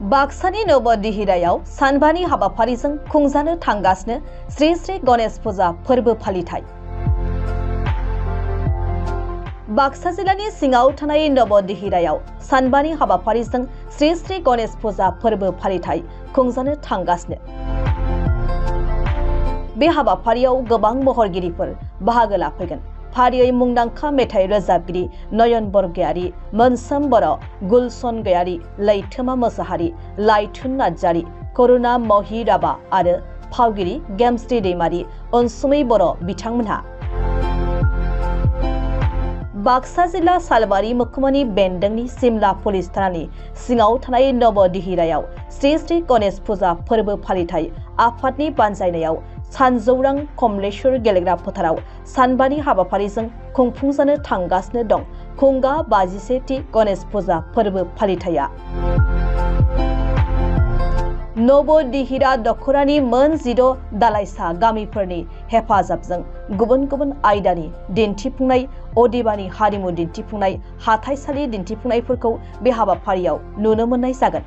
बाक्सानि नबदिहिरायाव सानबानि हाबाफारिजों खुंजानो थांगासिनो श्री श्री गणेश फुजा फोरबो फालिथाय। बाक्सा जिल्लानि सिङाव थानाय नबदिहिरायाव सानबानि हाबाफारिजों श्री श्री गणेश फुजा फोरबो फालिथाय खुंजानो थांगासिनो। बे हाबाफारियाव गोबां महरगिरिफोर बाहागो लाफैगोन। फारियै मुंदांखा मेथाइ रोजाबगिरि नयन बरगयारी, मोनसोम बर', गुलशन गयारी, लैथोमा मोसाहारी, लाइथुन नार्जारी, करुणा महिराबा आरो फावगिरि गेमस्रि दैमारी, अनसुमै बर' बिथांमोनहा। बाक्सा जिल्ला सालबारि महकुमानि बेन्दोंनि सिमला पुलिस थानानि सिङाव थानाय नबदिहिरायाव श्री श्री गणेश फुजा फोरबो फालिथाय आफादनि बानजायनायाव सानजौरां कमलेश्वर गेलेग्रा फोथाराव सानबानि हाबाफारिजों खुंफुंजानो थांगासिनो दं खुंगा 51थि गणेश फुजा फोरबो फालिथाया। नबदिहिरा दखरानि मोन 16 दालाइसा गामिफोरनि हेफाजाबजों गुबुन गुबुन आयदानि दिन्थिफुंनाय, अदेबानि हारिमु दिन्थिफुंनाय, हाथाइसालि दिन्थिफुंनायफोरखौ बे हाबाफारियाव नुनो मोननाय जागोन।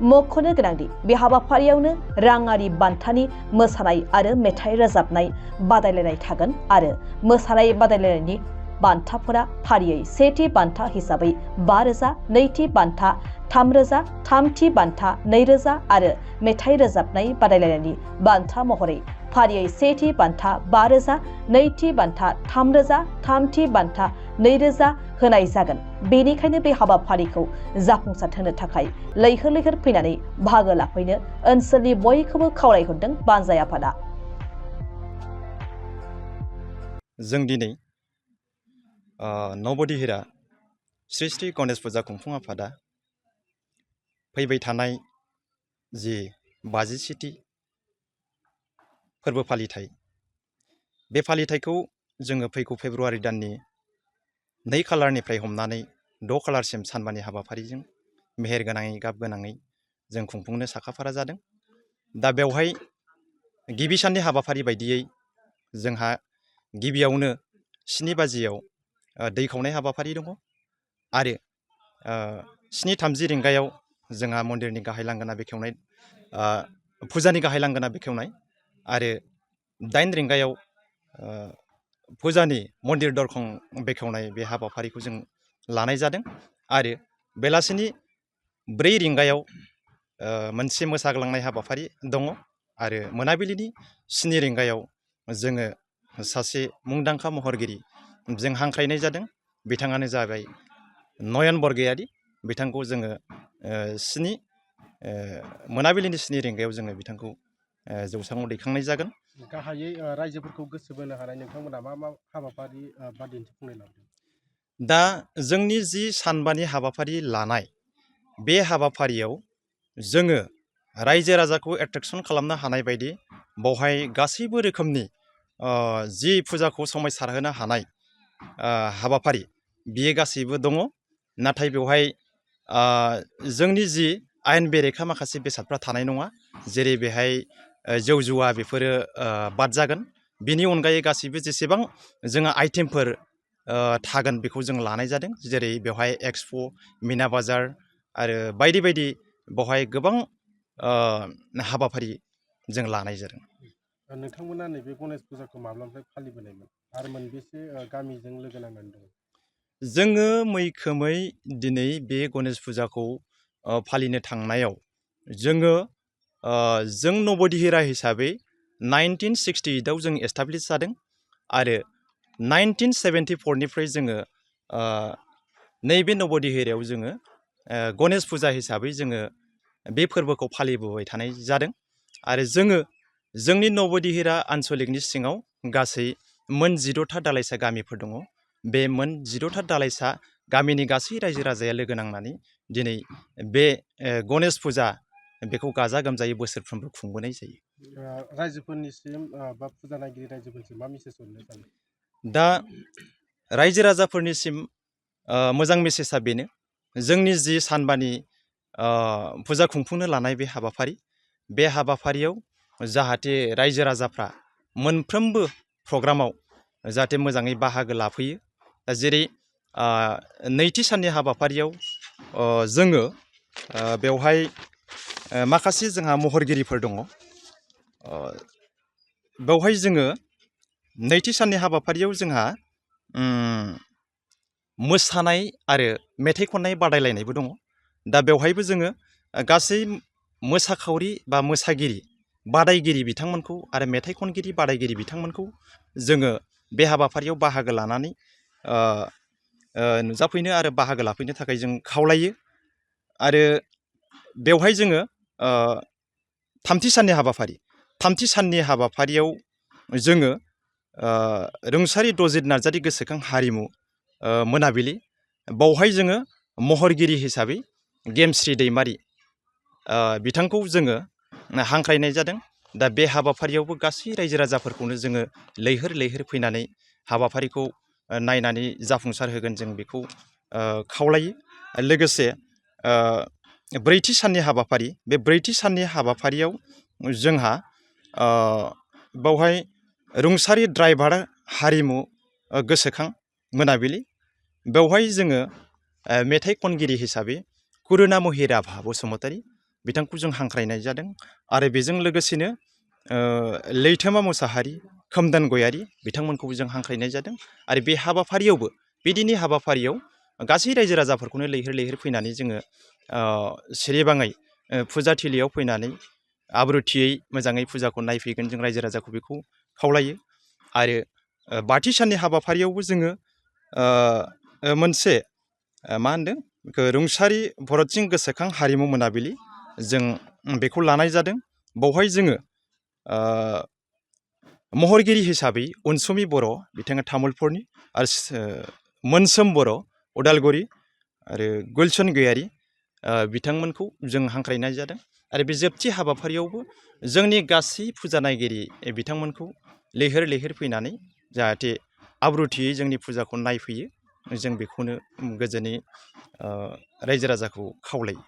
मख'नो गोनांदि बे हाबाफारियावनो राङारि बान्थानि मोसानाय आरो मेथाइ रोजाबनाय बादायलायनाय थागोन आरो मोसानाय बादायलायनायनि बान्थाफोरा फारियै सेथि बान्था हिसाबै 5,000, नैथि बान्था 3,000, थामथि बान्था 2,000 आरो मेथाइ रोजाबनाय बादायलायनायनि बान्था महरै फारियै सेथि बान्था 5,000, नैथि बान्था 3,000, थामथि बान्था 2,000 होनाय जागोन। बेनिखायनो बे हाबाफारिखौ जाफुंसार होनो थाखाय लैहोर लैहोर फैनानै बाहागो लाफैनो ओनसोलनि बयखौबो खावलायहरदों बानजाय आफादा। जों दिनै नबदिहिरा श्री श्री गणेश फुजा खुंफुं आफादा फैबाय थानाय जि 51थि फोरबो फालिथाय, बे फालिथायखौ जोङो फैगौ फेब्रुवारि दाननि 2 खालारनिफ्राय हमनानै 6 खालारसिम सानबानि हाबाफारिजों मेहेर गोनाङै गाब गोनाङै जों खुंफुंनो साखाफारा जादों। दा बेवहाय गिबि साननि हाबाफारि बायदियै जोंहा गिबियावनो 7 बाजियाव दै खावनाय हाबाफारि दङ आरो 7:30 रिंगायाव जोंहा मन्दिरनि गाहाय लांगोना बेखेवनाय, फुजानि गाहाय लांगोना बेखेवनाय आरो 8 रिंगायाव फुजानि मन्दिर दरखं बेखेवनाय बे हाबाफारिखौ जों लानाय जादों आरो बेलासिनि 4 रिंगायाव मोनसे मोसाग्लांनाय हाबाफारि दङ आरो मोनाबिलिनि 7 रिंगायाव जोङो सासे मुंदांखा महरगिरि जों हांख्रायनाय जादों। बिथाङानो जाबाय नयन बरगयारी। बिथांखौ जोङो मोनाबिलिनि 7 रिंगायाव जोङो बिथांखौ जौसाङाव दैखांनाय जागोन। गाहायै रायजोफोरखौ गोसो बोनो हानाय नोंथांमोना मा हाबाफारि बा दिन्थिफुंनाय लादों? दा जोंनि जि सानबानि हाबाफारि लानाय, बे हाबाफारियाव जोङो रायजो राजाखौ एट्रेक्सन खालामनो हानाय बायदि बेवहाय गासैबो रोखोमनि जि फुजाखौ समायसारहोनो हानाय हाबाफारि बियो गासैबो दङ। नाथाय बेवहाय जोंनि जि आयेन बेरेखा माखासे बेसादफ्रा थानाय नङा, जेरै बेहाय जौ जुवा बेफोरो बाद जागोन। बिनि अनगायै गासैबो जेसेबां जोङो आइटेमफोर थागोन बेखौ जों लानाय जादों, जेरै बेवहाय एक्सप', मिना बाजार आरो बायदि बायदि बेवहाय गोबां हाबाफारि जों लानाय जादों। नोंथांमोना नैबे गणेश फुजाखौ माब्लानिफ्राय फालिबोनायमोन आरो मोनबेसे गामिजों लोगो नांनानै दङ? जोङो मैखोमै दिनै बे गणेश फुजाखौ फालिनो थांनायाव जों नबदिहिरा हिसाबै 1968आव जों एस्टाब्लिस जादों आरो 1974निफ्राय जोङो नैबे नबदिहिरायाव जोङो गणेश फुजा हिसाबै जोङो बे फोरबोखौ फालिबोबाय थानाय जादों आरो जोंनि नबदिहिरा आन्सलिकनि सिङाव गासै मोन 16था दालाइसा गामिफोर दङ। बे मोन 16था दालाइसा गामिनि गासै रायजो राजाया लोगो नांनानै दिनै बे गणेश फुजा बेखौ गाजा गोमजायै बोसोरफ्रोमबो खुंबोनाय जायो। रायजोफोरनिसिम बा फुजा नायगिरि रायजोफोरनिसिम मा मेसेज हरनो सानो? दा रायजो राजाफोरनिसिम मोजां मेसेजआ बेनो, जोंनि जि सानबानि फुजा खुंफुंनो लानाय बे हाबाफारियाव जाहाथे रायजो राजाफ्रा मोनफ्रोमबो प्रग्रामाव जाहाथे मोजाङै बाहागो लाफैयो। दा जेरै नैथि साननि हाबाफारियाव जोङो बेवहाय माखासे जोंहा महरगिरिफोर दङ। बेवहाय जोङो नैथि साननि हाबाफारियाव जोंहा मोसानाय आरो मेथाइ खननाय बादायलायनायबो दङ। दा बेवहायबो जोङो गासै मोसाखावरि बा मोसागिरि बादायगिरि बिथांमोनखौ आरो मेथाइ खनगिरि बादायगिरि बिथांमोनखौ जोङो बे हाबाफारियाव बाहागो लानानै नुजाफैनो आरो बाहागो लाफैनो थाखाय जों खावलायो। आरो बेवहाय जोङो थामथि साननि हाबाफारियाव जोङो रुंसारि दजित नार्जारि गोसोखां हारिमु मोनाबिलि, बावहाय जोङो महरगिरि हिसाबै गेमस्रि दैमारि बिथांखौ जोङो हांख्रायनाय जादों। दा बे हाबाफारियावबो गासै रायजो राजाफोरखौनो जोङो लैहोर लैहोर फैनानै हाबाफारिखौ नायनानै जाफुंसार होगोन जों बेखौ खावलायो। लोगोसे ब्रैथि साननि हाबाफारि, बे ब्रैथि साननि हाबाफारियाव जोंहा बावहाय रुंसारि ड्राइभार हारिमु गोसोखां मोनाबिलि, बेवहाय जोङो मेथाइ खनगिरि हिसाबै कुरुनामहि राभा बसुमतारी बिथांखौ जों हांख्रायनाय जादों। आरो बेजों लोगोसेनो लैथोमा मुसाहारि, खोमदान गयारि बिथांमोनखौबो जों हांख्रायनाय जादों। आरो बे हाबाफारियावबो बिदिनि हाबाफारियाव गासै रायजो राजाफोरखौनो लैहोर लैहोर फैनानै जोङो सिरिबाङै फुजाथिलियाव फैनानै आब्रुथियै मोजाङै फुजाखौ नायफैगोन जों रायजो राजाखौ बेखौ खावलायो। आरो बाथि साननि हाबाफारियावबो जोङो मोनसे मा होनदों रुंसारि भरत सिं गोसोखां हारिमु मोनाबिलि जों बेखौ लानाय जादों। बावहाय जोङो महरगिरि हिसाबै अनसुमै बर' बिथाङा तामुलपुरनि, आरो मोनसोम बर' उदालगुरि, आरो गुलसन गयारि बिथांमोनखौ जों हांख्रायनाय जादों। आरो बे जोबथि हाबाफारियावबो जोंनि गासै फुजा नायगिरि बिथांमोनखौ लैहोर लैहोर फैनानै जाहाथे आब्रुथियै जोंनि फुजाखौ नायफैयो, जों बेखौनो गोजोनै रायजो राजाखौ खावलायो।